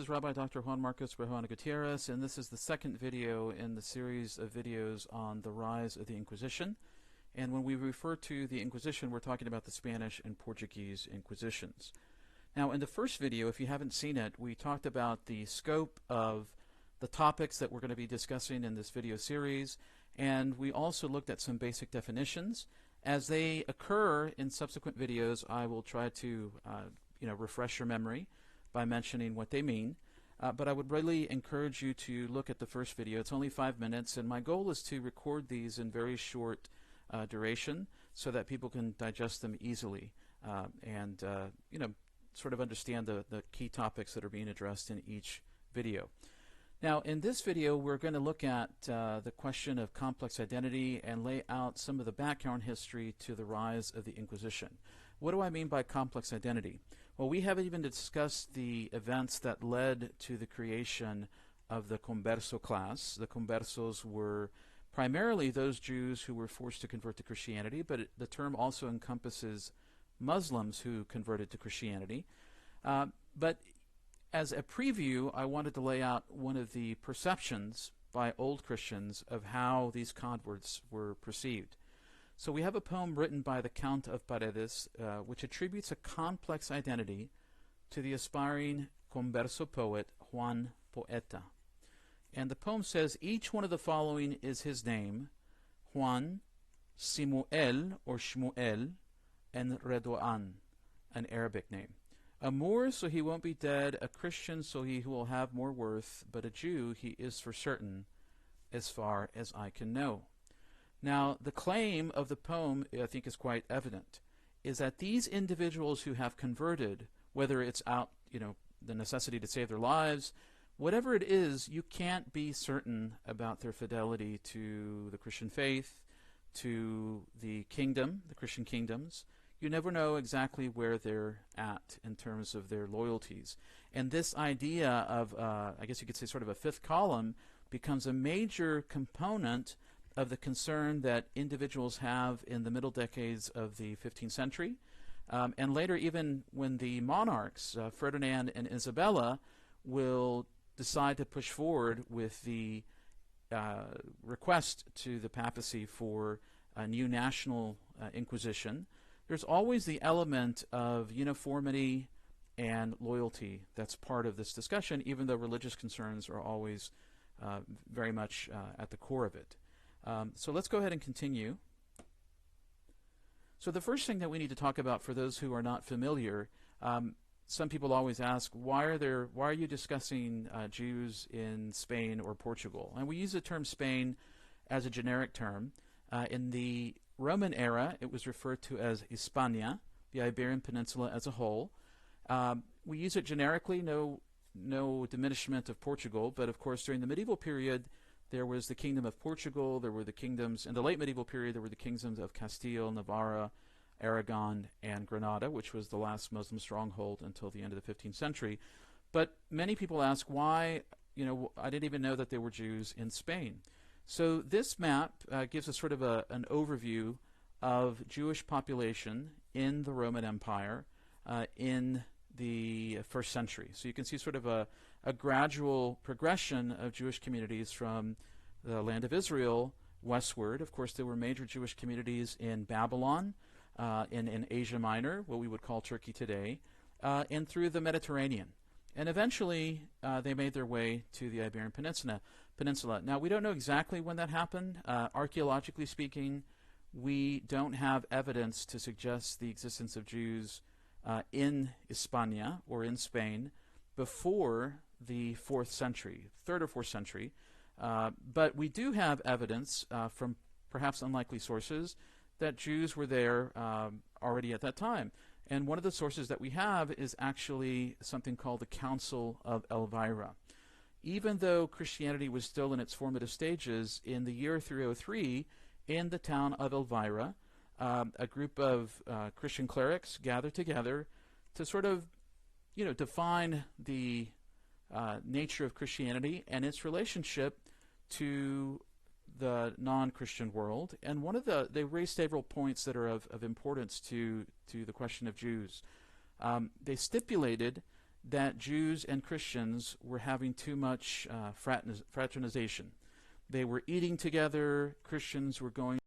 is Rabbi Dr. Juan Marcos Bejuana Gutierrez, and this is the second video in the series of videos on the rise of the Inquisition. And when we refer to the Inquisition, we're talking about the Spanish and Portuguese Inquisitions. Now, in the first video, if you haven't seen it, we talked about the scope of the topics that we're going to be discussing in this video series, and we also looked at some basic definitions. As they occur in subsequent videos, I will try to refresh your memory by mentioning what they mean. But I would really encourage you to look at the first video. It's only 5 minutes, and my goal is to record these in very short duration so that people can digest them easily and sort of understand the key topics that are being addressed in each video. Now, in this video, we're going to look at the question of complex identity and lay out some of the background history to the rise of the Inquisition. What do I mean by complex identity? Well, we haven't even discussed the events that led to the creation of the converso class. The conversos were primarily those Jews who were forced to convert to Christianity, but the term also encompasses Muslims who converted to Christianity. But as a preview, I wanted to lay out one of the perceptions by old Christians of how these converts were perceived. So we have a poem written by the Count of Paredes, which attributes a complex identity to the aspiring converso poet Juan Poeta. And the poem says, each one of the following is his name: Juan, Simuel or Shmuel, and Redoan, an Arabic name. A Moor, so he won't be dead; a Christian, so he will have more worth; but a Jew he is for certain, as far as I can know. Now, the claim of the poem, I think, is quite evident, is that these individuals who have converted, whether it's out, the necessity to save their lives, whatever it is, you can't be certain about their fidelity to the Christian faith, to the kingdom, the Christian kingdoms. You never know exactly where they're at in terms of their loyalties. And this idea of, I guess you could say, sort of a fifth column becomes a major component of the concern that individuals have in the middle decades of the 15th century. And later, even when the monarchs, Ferdinand and Isabella, will decide to push forward with the request to the papacy for a new national inquisition, there's always the element of uniformity and loyalty that's part of this discussion, even though religious concerns are always very much at the core of it. So let's go ahead and continue. So the first thing that we need to talk about, for those who are not familiar, some people always ask, why are you discussing Jews in Spain or Portugal? And we use the term Spain as a generic term. In the Roman era, it was referred to as Hispania, the Iberian Peninsula as a whole. We use it generically, no diminishment of Portugal, but of course during the medieval period there was the Kingdom of Portugal, there were the kingdoms, in the late medieval period there were the kingdoms of Castile, Navarra, Aragon, and Granada, which was the last Muslim stronghold until the end of the 15th century. But many people ask why, I didn't even know that there were Jews in Spain. So this map gives us sort of an overview of Jewish population in the Roman Empire in the first century. So you can see sort of a gradual progression of Jewish communities from the land of Israel westward. Of course, there were major Jewish communities in Babylon, in Asia Minor, what we would call Turkey today, and through the Mediterranean. And eventually, they made their way to the Iberian Peninsula. Now, we don't know exactly when that happened. Archaeologically speaking, we don't have evidence to suggest the existence of Jews in Hispania or in Spain before the 4th century, 3rd or 4th century. But we do have evidence from perhaps unlikely sources that Jews were there already at that time. And one of the sources that we have is actually something called the Council of Elvira. Even though Christianity was still in its formative stages, in the year 303, in the town of Elvira, a group of Christian clerics gathered together to sort of, define the nature of Christianity and its relationship to the non-Christian world. And they raised several points that are of importance to the question of Jews. They stipulated that Jews and Christians were having too much fraternization. They were eating together. Christians were going